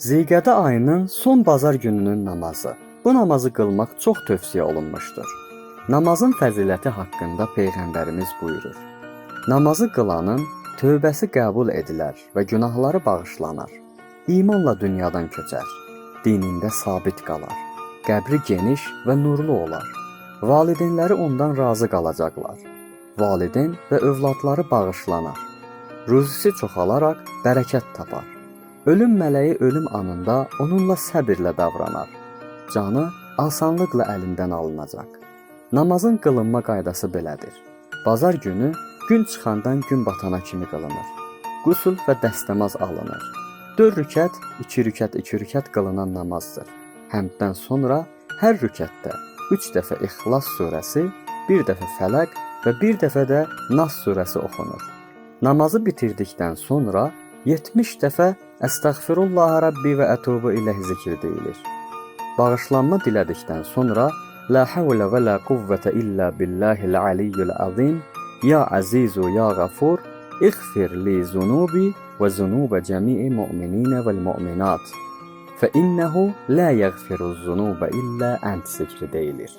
Zilqədə ayının son bazar gününün namazı. Bu namazı qılmaq çox tövsiyə olunmuşdur. Namazın fəziləti haqqında Peyğəmbərimiz buyurur: Namazı qılanın tövbəsi qəbul edilər və günahları bağışlanar. İmanla dünyadan köçər, dinində sabit qalar, qəbri geniş və nurlu olar. Valideynləri ondan razı qalacaqlar. Valideyn və övladları bağışlanar. Ruzisi çoxalaraq bərəkət tapar. Ölüm mələyi ölüm anında onunla səbirlə davranar. Canı asanlıqla əlindən alınacaq. Namazın qılınma qaydası belədir. Bazar günü gün çıxandan gün batana kimi qılınır. Qusul və dəstəmaz alınır. 4 rükət, 2 rükət, 2 rükət qılınan namazdır. Həmddən sonra hər rükətdə 3 dəfə İxlas surəsi, 1 dəfə Fələq və 1 dəfə də Nas surəsi oxunur. Namazı bitirdikdən sonra 70 dəfə Əstəğfirullah Rabbi və ətubu iləh zikri deyilir. Bağışlanma dilədikdən sonra La havlə və la quvvətə illə billahil aliyyil azim Ya əzizu ya qafur İğfir li zunubi və zunubə cəmi'i mu'mininə vəl mu'minat Fə innəhu la yəğfiru zunubə illə ənt zikri deyilir.